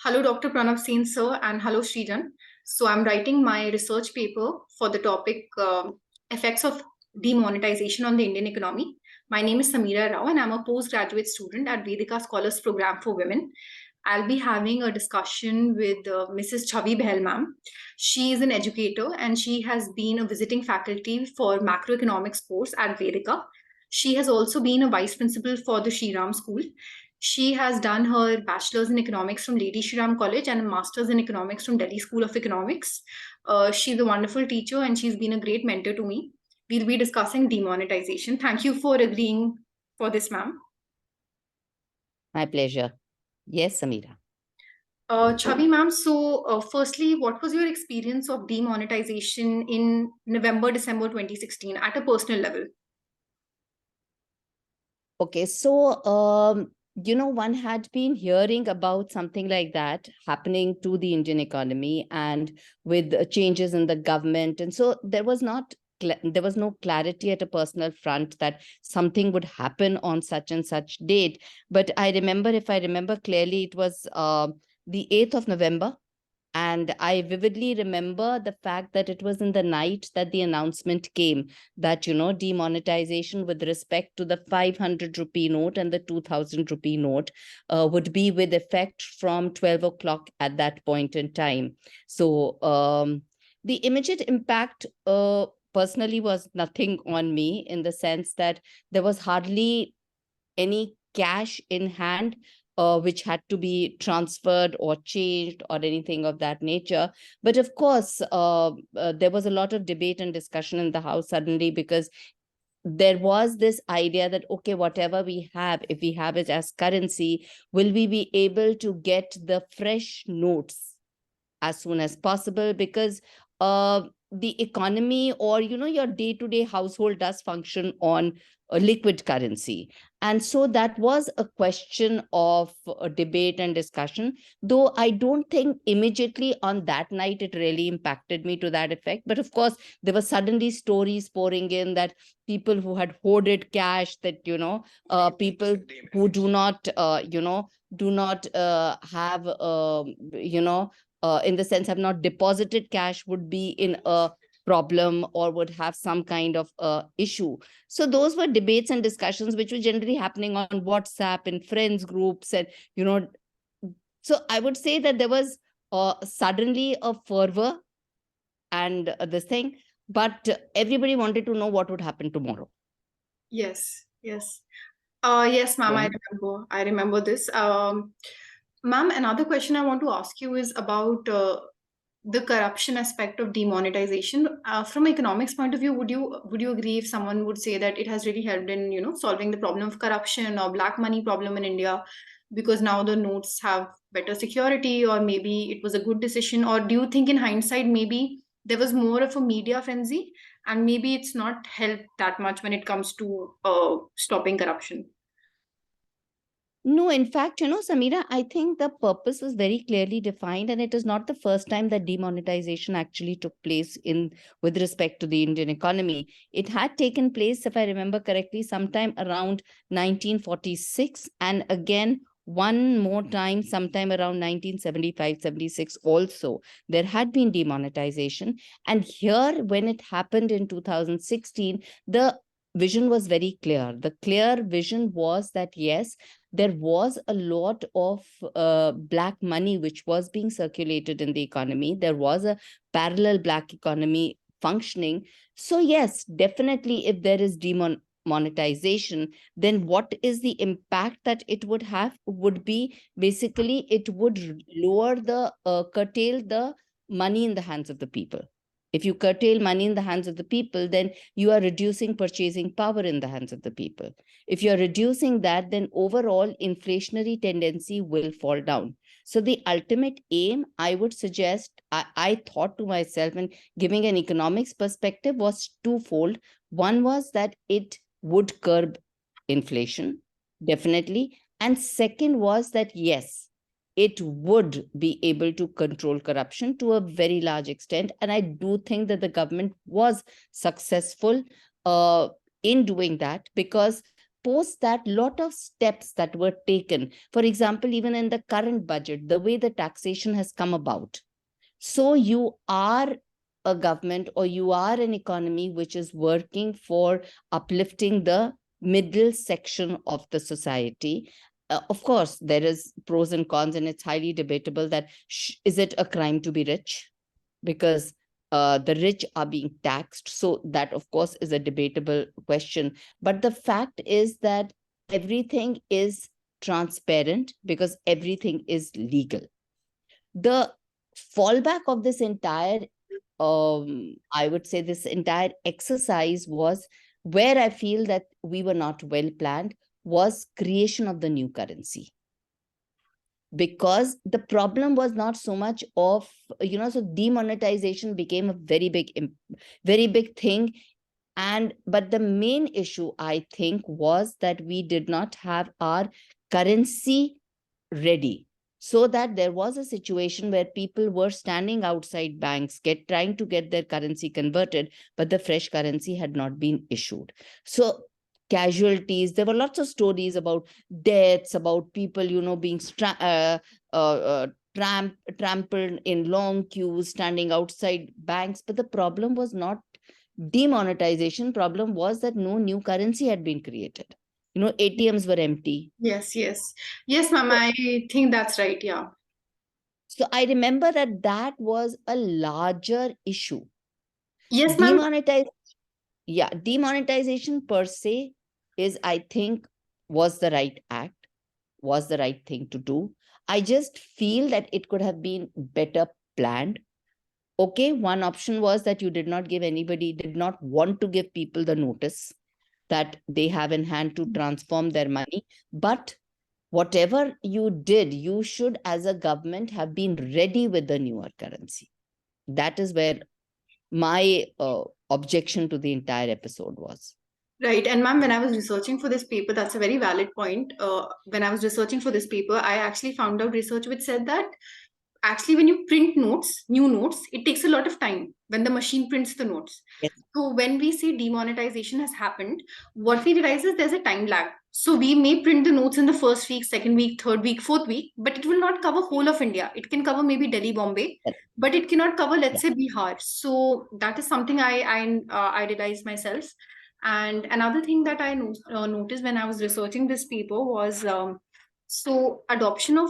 Hello, Dr. Pronab Sen, sir, and hello, Srijan. So, I'm writing my research paper for the topic Effects of Demonetization on the Indian Economy. My name is Sameera Rao, and I'm a postgraduate student at Vedica Scholars Programme for Women. I'll be having a discussion with Mrs. Chavi Behl, ma'am. She is an educator and she has been a visiting faculty for macroeconomics course at Vedica. She has also been a vice principal for the Shri Ram School. She has done her bachelor's in economics from Lady Shri Ram College and a master's in economics from Delhi School of Economics. She's a wonderful teacher and she's been a great mentor to me. We'll be discussing demonetization. Thank you for agreeing for this, ma'am. My pleasure. Yes, Sameera. Chavi ma'am, so firstly, what was your experience of demonetization in November, December 2016 at a personal level? Okay, so, one had been hearing about something like that happening to the Indian economy and with changes in the government. And so there was no clarity at a personal front that something would happen on such and such date. But if I remember clearly, it was the 8th of November. And I vividly remember the fact that it was in the night that the announcement came that, demonetization with respect to the 500 rupee note and the 2000 rupee note would be with effect from 12 o'clock at that point in time. So the immediate impact personally was nothing on me, in the sense that there was hardly any cash in hand which had to be transferred or changed or anything of that nature. But of course, there was a lot of debate and discussion in the House suddenly, because there was this idea that, okay, whatever we have, if we have it as currency, will we be able to get the fresh notes as soon as possible? Because the economy, or your day-to-day household does function on a liquid currency. And so that was a question of debate and discussion, though I don't think immediately on that night it really impacted me to that effect. But of course, there were suddenly stories pouring in that people who had hoarded cash, that people who do not have in the sense have not deposited cash, would be in a problem or would have some kind of issue. So those were debates and discussions which were generally happening on WhatsApp and friends groups. And, so I would say that there was suddenly a fervor and this thing, but everybody wanted to know what would happen tomorrow. Yes, yes. Yes, ma'am, Yeah. I remember this. Ma'am, another question I want to ask you is about the corruption aspect of demonetization. From an economics point of view, would you agree if someone would say that it has really helped in solving the problem of corruption or black money problem in India, because now the notes have better security, or maybe it was a good decision? Or do you think in hindsight maybe there was more of a media frenzy and maybe it's not helped that much when it comes to stopping corruption? No, in fact, Sameera, I think the purpose was very clearly defined, and it is not the first time that demonetization actually took place in with respect to the Indian economy. It had taken place, if I remember correctly, sometime around 1946, and again one more time sometime around 1975-76 also. There had been demonetization, and here when it happened in 2016, the vision was very clear. The clear vision was that, yes, there was a lot of black money which was being circulated in the economy. There was a parallel black economy functioning. So yes, definitely, if there is demonetization, then what is the impact that it would have? Would be basically it would curtail the money in the hands of the people. If you curtail money in the hands of the people, then you are reducing purchasing power in the hands of the people. If you're reducing that, then overall inflationary tendency will fall down. So the ultimate aim, I would suggest, I thought to myself, and giving an economics perspective, was twofold. One was that it would curb inflation, definitely. And second was that, yes, it would be able to control corruption to a very large extent. And I do think that the government was successful in doing that, because post that, lot of steps that were taken. For example, even in the current budget, the way the taxation has come about. So you are a government, or you are an economy which is working for uplifting the middle section of the society. Of course, there is pros and cons, and it's highly debatable that is it a crime to be rich? Because the rich are being taxed. So that, of course, is a debatable question. But the fact is that everything is transparent because everything is legal. The fallback of this entire, I would say this entire exercise was, where I feel that we were not well planned, was creation of the new currency. Because the problem was not so much of, so demonetization became a very big thing. But the main issue, I think, was that we did not have our currency ready. So that there was a situation where people were standing outside banks, trying to get their currency converted, but the fresh currency had not been issued. So casualties, there were lots of stories about deaths, about people, being trampled in long queues, standing outside banks. But the problem was not demonetization. Problem was that no new currency had been created. ATMs were empty. Yes, yes. Yes, ma'am, I think that's right. Yeah. So I remember that was a larger issue. Yes, ma'am. Demonetization per se is, I think, was the right act, was the right thing to do. I just feel that it could have been better planned. Okay, one option was that you did not want to give people the notice that they have in hand to transform their money. But whatever you did, you should, as a government, have been ready with the newer currency. That is where my objection to the entire episode was. Right. And ma'am, when I was researching for this paper, that's a very valid point. When I was researching for this paper, I actually found out research which said that actually when you print notes, new notes, it takes a lot of time when the machine prints the notes. Yes. So when we say demonetization has happened, what we realize is there's a time lag. So we may print the notes in the first week, second week, third week, fourth week, but it will not cover whole of India. It can cover maybe Delhi, Bombay, Yes. but it cannot cover, let's Yeah. say, Bihar. So that is something I realized myself. And another thing that I noticed when I was researching this paper was so adoption of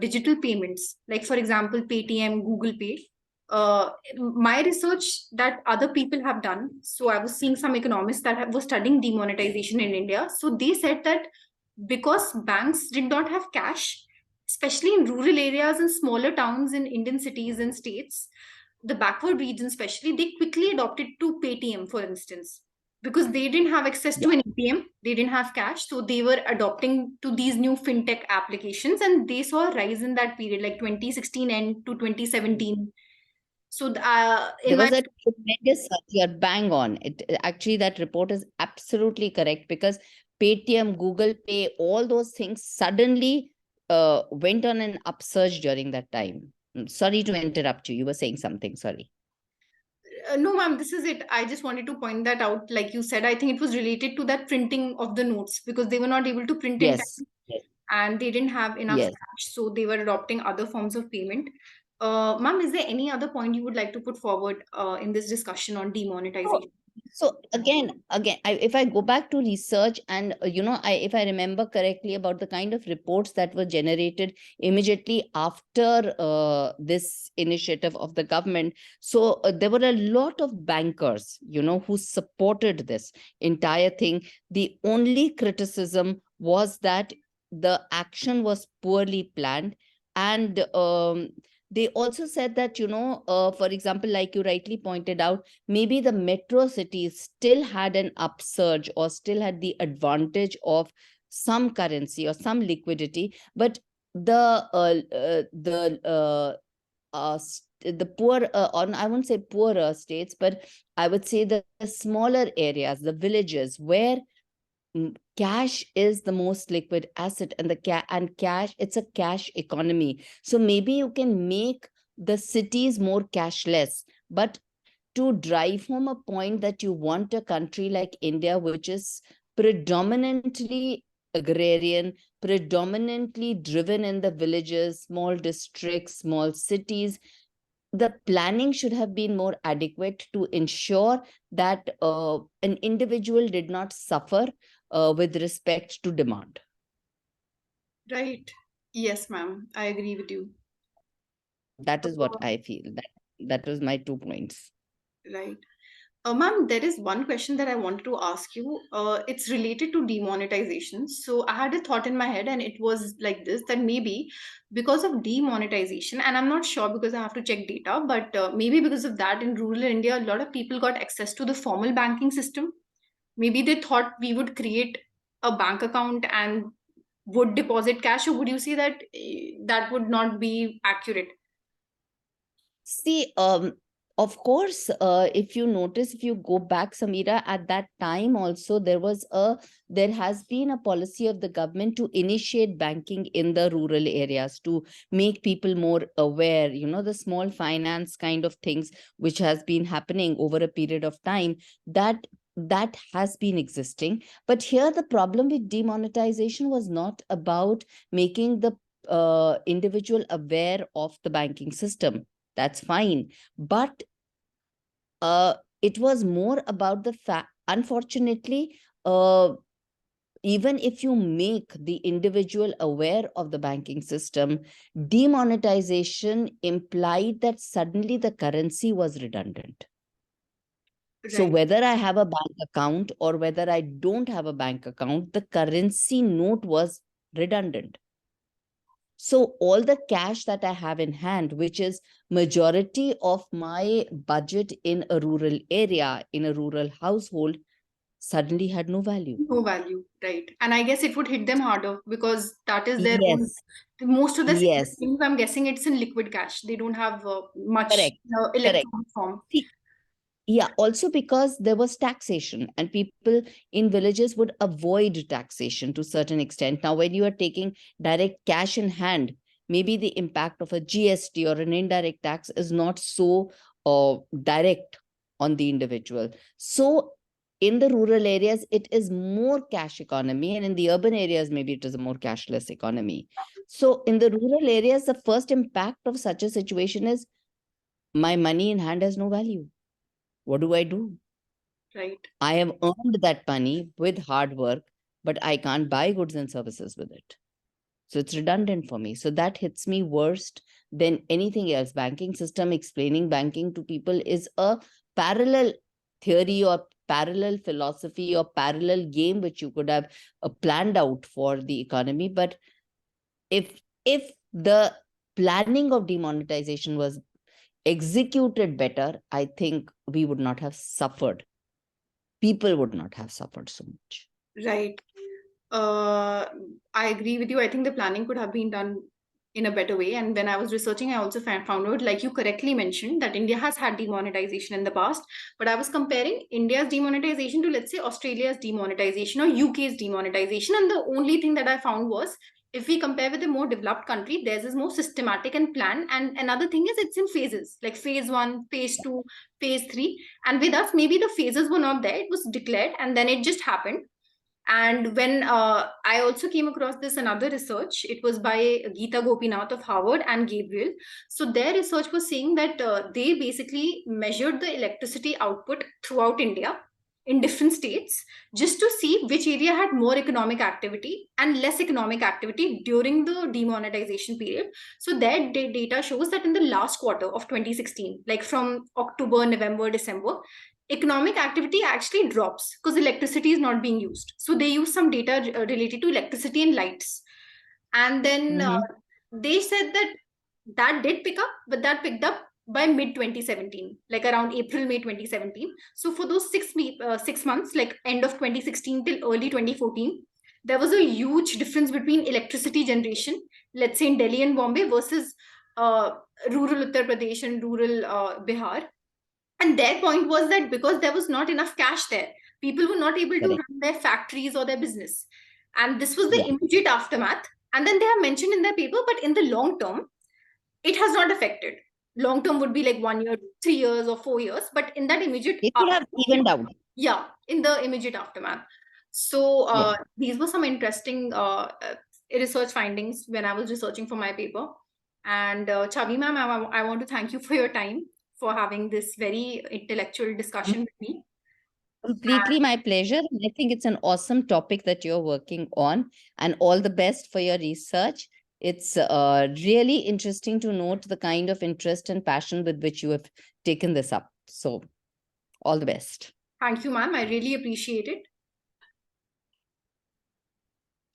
digital payments, like for example, Paytm, Google Pay. My research that other people have done. So I was seeing some economists that were studying demonetization in India. So they said that because banks did not have cash, especially in rural areas and smaller towns in Indian cities and states, the backward regions especially, they quickly adopted to Paytm, for instance, because they didn't have access to an ATM, they didn't have cash, so they were adopting to these new fintech applications, and they saw a rise in that period, like 2016 and to 2017. So There was a tremendous surge. You're bang on. Actually, that report is absolutely correct, because Paytm, Google Pay, all those things suddenly went on an upsurge during that time. Sorry to interrupt you. You were saying something. Sorry. No, ma'am, this is it. I just wanted to point that out. Like you said, I think it was related to that printing of the notes because they were not able to print in Yes. time Yes. and they didn't have enough Yes. cash, so they were adopting other forms of payment. Ma'am, is there any other point you would like to put forward in this discussion on demonetization? So again, if I go back to research, and if I remember correctly about the kind of reports that were generated immediately after this initiative of the government, so there were a lot of bankers, who supported this entire thing. The only criticism was that the action was poorly planned, and they also said that, for example, like you rightly pointed out, maybe the metro cities still had an upsurge or still had the advantage of some currency or some liquidity, but the poor, or I won't say poorer states, but I would say the smaller areas, the villages, where cash is the most liquid asset, and cash, it's a cash economy. So maybe you can make the cities more cashless, but to drive home a point that you want a country like India, which is predominantly agrarian, predominantly driven in the villages, small districts, small cities. The planning should have been more adequate to ensure that an individual did not suffer with respect to demand. Right. Yes, ma'am. I agree with you. That is what I feel. That was my 2 points. Right. Ma'am, there is one question that I wanted to ask you. It's related to demonetization. So I had a thought in my head, and it was like this, that maybe because of demonetization, and I'm not sure because I have to check data, but maybe because of that, in rural India, a lot of people got access to the formal banking system. Maybe they thought we would create a bank account and would deposit cash, or would you say that that would not be accurate? See, of course, if you notice, if you go back, Sameera, at that time also there has been a policy of the government to initiate banking in the rural areas to make people more aware, the small finance kind of things which has been happening over a period of time, that has been existing. But here the problem with demonetization was not about making the individual aware of the banking system. That's fine. But it was more about the fact, unfortunately, even if you make the individual aware of the banking system, demonetization implied that suddenly the currency was redundant. So Right. whether I have a bank account or whether I don't have a bank account, the currency note was redundant. So all the cash that I have in hand, which is majority of my budget in a rural area, in a rural household, suddenly had no value. No value, right? And I guess it would hit them harder because that is their own. Yes, Most of the yes, things, I'm guessing it's in liquid cash. They don't have much correct, correct. electronic form. See, yeah, also because there was taxation and people in villages would avoid taxation to a certain extent. Now, when you are taking direct cash in hand, maybe the impact of a GST or an indirect tax is not so direct on the individual. So in the rural areas, it is more cash economy, and in the urban areas, maybe it is a more cashless economy. So in the rural areas, the first impact of such a situation is my money in hand has no value. What do I do? Right. I have earned that money with hard work, but I can't buy goods and services with it. So it's redundant for me. So that hits me worst than anything else. Banking system, explaining banking to people is a parallel theory or parallel philosophy or parallel game which you could have planned out for the economy. But if the planning of demonetization was executed better, I think we would not have suffered. People would not have suffered so much. Right. I agree with you. I think the planning could have been done in a better way. And when I was researching, I also found out, like you correctly mentioned, that India has had demonetization in the past. But I was comparing India's demonetization to, let's say, Australia's demonetization or UK's demonetization. And the only thing that I found was, if we compare with a more developed country, theirs is more systematic and planned. And another thing is, it's in phases, like phase one, phase two, phase three. And with us, maybe the phases were not there. It was declared and then it just happened. And when I also came across this another research, it was by Geeta Gopinath of Harvard and Gabriel. So their research was saying that they basically measured the electricity output throughout India in different states just to see which area had more economic activity and less economic activity during the demonetization period. So their data shows that in the last quarter of 2016, like from October, November, December, economic activity actually drops because electricity is not being used. So they use some data related to electricity and lights. And then they said that that did pick up, but that picked up by mid 2017, like around April, May 2017. So for those 6 months, like end of 2016 till early 2014, there was a huge difference between electricity generation, let's say in Delhi and Bombay versus rural Uttar Pradesh and rural Bihar. And their point was that because there was not enough cash there, people were not able to Correct. run their factories or their business. And this was the Yeah. immediate aftermath. And then they have mentioned in their paper, but in the long term, it has not affected. Long term would be like 1 year, 3 years, or 4 years. But in that immediate It would have aftermath, evened out. yeah, in the immediate aftermath. So Yeah. these were some interesting research findings when I was researching for my paper. And Chavi ma'am, I want to thank you for your time, for having this very intellectual discussion with me. Completely my pleasure. And I think it's an awesome topic that you're working on, and all the best for your research. It's really interesting to note the kind of interest and passion with which you have taken this up. So, all the best. Thank you, ma'am. I really appreciate it.